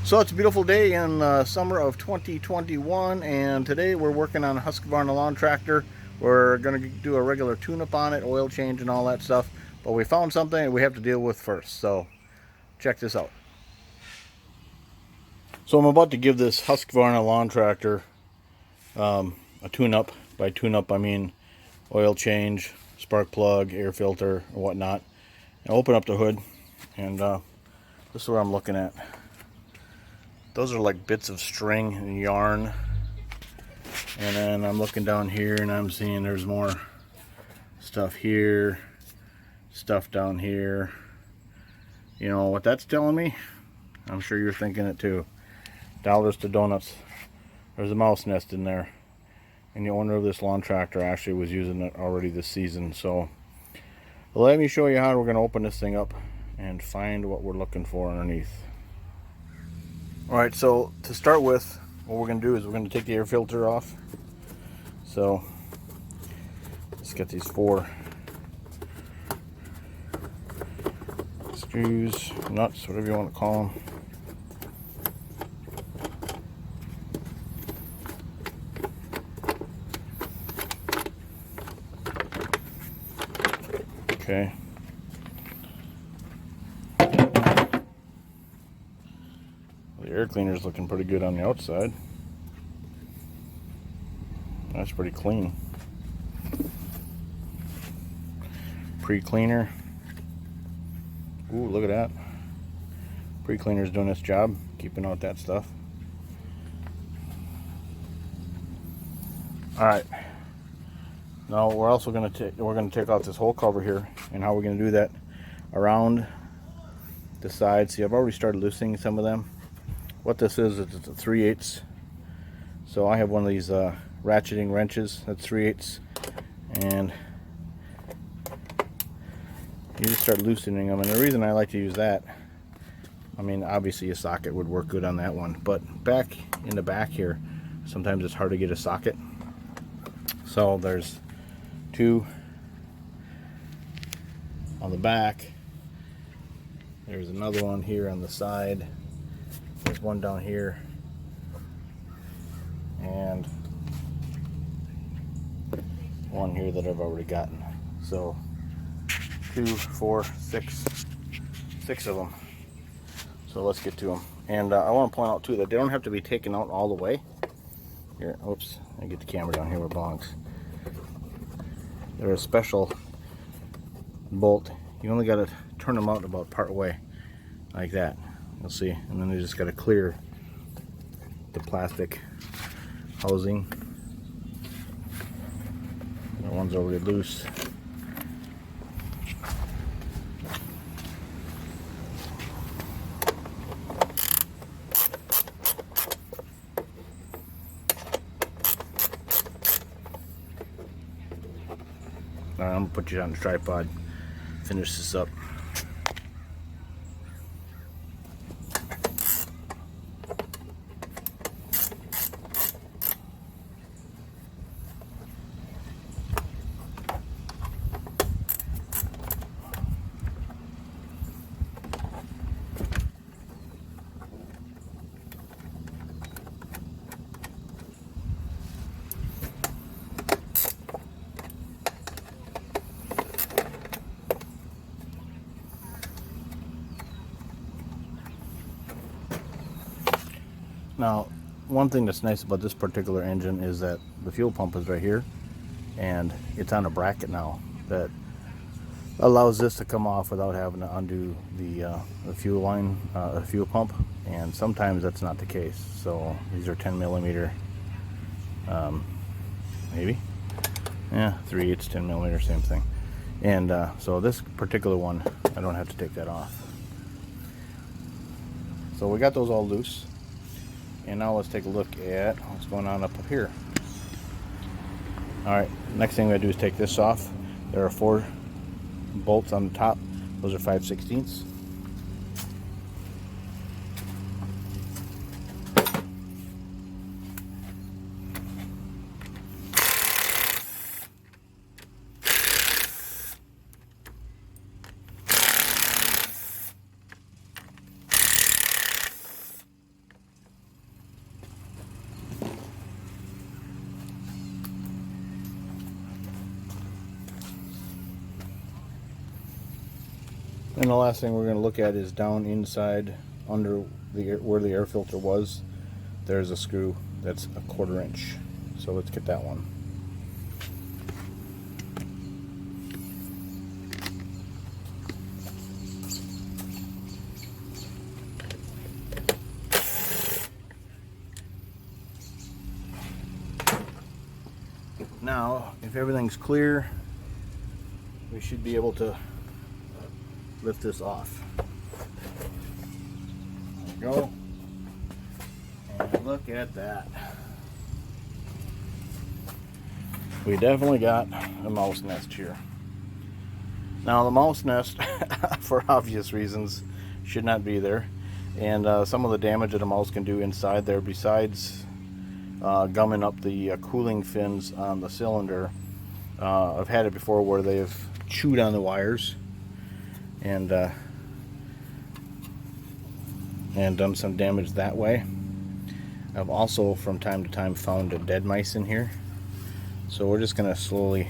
So it's a beautiful day in summer of 2021, and today we're working on a Husqvarna lawn tractor. We're going to do a regular tune-up on it, oil change and all that stuff, but we found something we have to deal with first, so check this out. So I'm about to give this Husqvarna lawn tractor a tune-up. By tune-up I mean oil change, spark plug, air filter, and whatnot. And open up the hood, and this is what I'm looking at. Those are like bits of string and yarn. And then I'm looking down here and I'm seeing there's more stuff here, stuff down here. You know what that's telling me? I'm sure you're thinking it too. Dollars to donuts. There's a mouse nest in there. And the owner of this lawn tractor actually was using it already this season. So let me show you how we're going to open this thing up and find what we're looking for underneath. Alright, so to start with, what we're going to do is we're going to take the air filter off. So let's get these 4 screws, nuts, whatever you want to call them. Okay. The air cleaner is looking pretty good on the outside. That's pretty clean. Pre-cleaner. Ooh, look at that. Pre-cleaner's doing its job, keeping out that stuff. Alright. Now we're also going to take out this whole cover here, and how we're going to do that around the sides. See, I've already started loosening some of them. What this is it's a 3/8. So I have one of these ratcheting wrenches that's 3/8, and you just start loosening them. And the reason I like to use that, I mean, obviously a socket would work good on that one, but back in the back here, sometimes it's hard to get a socket. So there's 2 on the back. There's another one here on the side. There's one down here, and one here that I've already gotten. So 2, 4, 6 of them. So let's get to them. And I want to point out too that they don't have to be taken out all the way. Here, oops, I get the camera down here where it belongs. They're a special bolt. You only got to turn them out about part way, like that. You'll see, and then you just got to clear the plastic housing. That one's already loose. Alright, I'm gonna put you on the tripod, finish this up. Now, one thing that's nice about this particular engine is that the fuel pump is right here, and it's on a bracket now that allows this to come off without having to undo the fuel line, fuel pump, and sometimes that's not the case. So these are 10 millimeter, maybe, yeah, 3/8, 10 millimeter, same thing. And so this particular one, I don't have to take that off. So we got those all loose. And now let's take a look at what's going on up here. Alright, next thing we gotta do is take this off. There are 4 bolts on the top. Those are 5/16. And the last thing we're going to look at is down inside under where the air filter was. There's a screw that's a 1/4 inch. So let's get that one. Now, if everything's clear, we should be able to lift this off. There we go. And look at that. We definitely got a mouse nest here. Now the mouse nest, for obvious reasons, should not be there. And some of the damage that a mouse can do inside there, besides gumming up the cooling fins on the cylinder, I've had it before where they've chewed on the wires and done some damage that way. I've also from time to time found dead mice in here, so we're just gonna slowly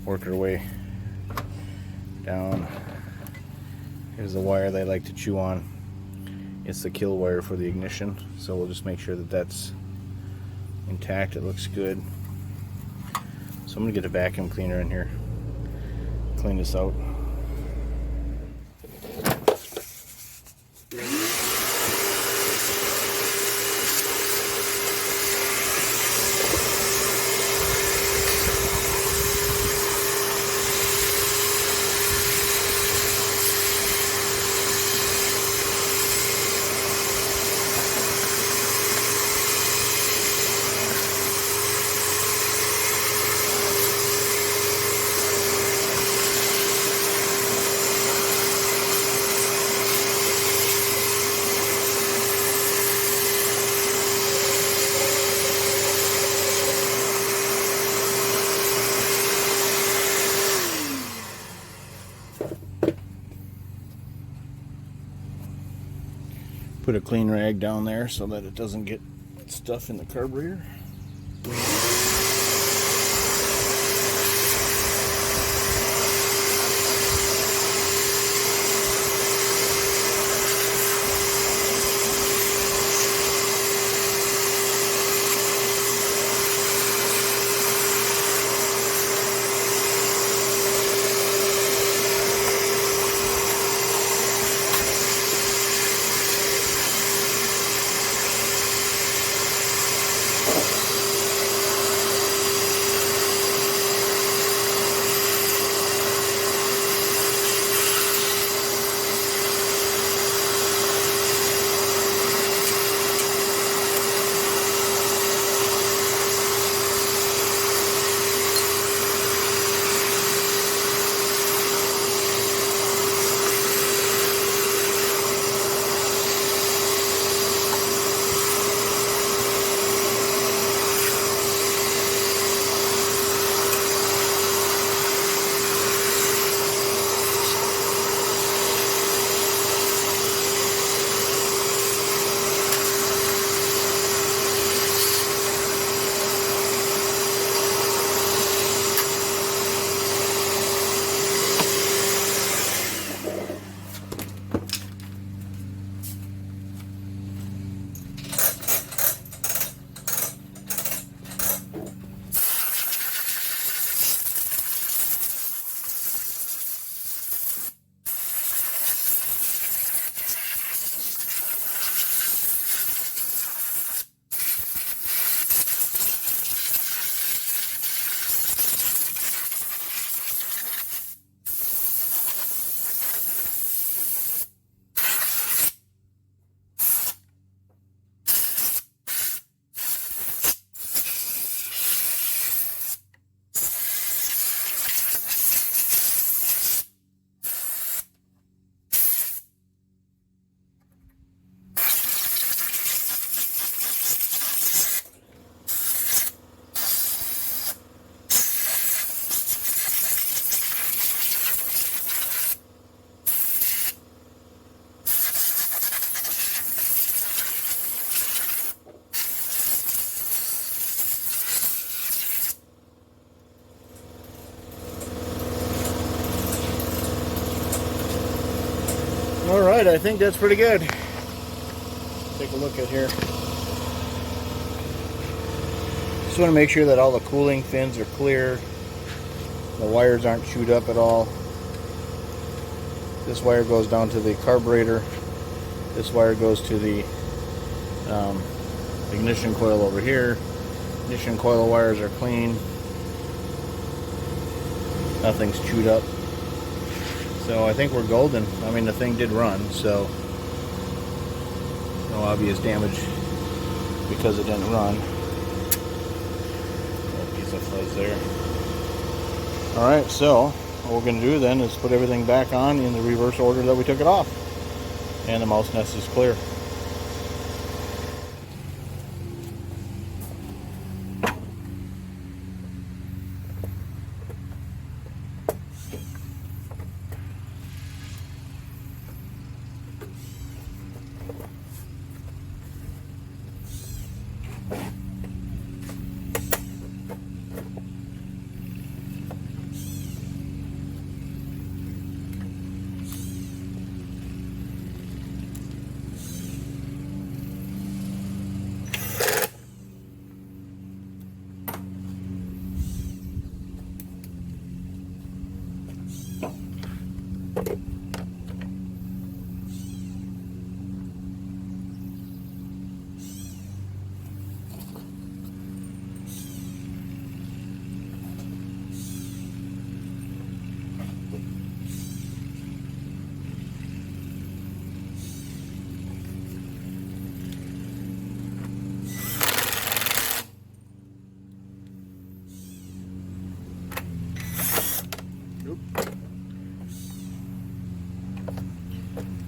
work our way down. Here's the wire they like to chew on. It's the kill wire for the ignition, so we'll just make sure that that's intact. It looks good. So I'm gonna get a vacuum cleaner in here, clean this out. Put a clean rag down there so that it doesn't get stuff in the carburetor. Alright, I think that's pretty good. Take a look at here. Just want to make sure that all the cooling fins are clear. The wires aren't chewed up at all. This wire goes down to the carburetor. This wire goes to the ignition coil over here. Ignition coil wires are clean. Nothing's chewed up. So I think we're golden. I mean, the thing did run, so no obvious damage because it didn't run. A piece of fuzz there. Alright, so what we're going to do then is put everything back on in the reverse order that we took it off. And the mouse nest is clear.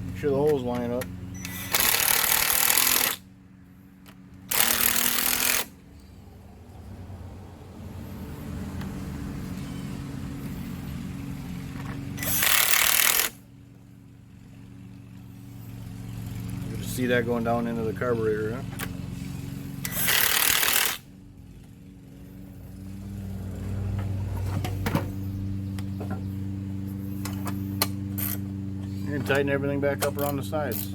Make sure the holes line up. You can see that going down into the carburetor, huh? And tighten everything back up around the sides.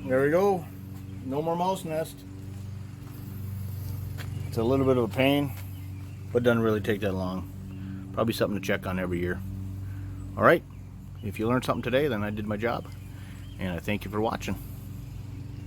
There we go. No more mouse nest. It's a little bit of a pain, but doesn't really take that long. Probably something to check on every year. Alright, if you learned something today, then I did my job. And I thank you for watching.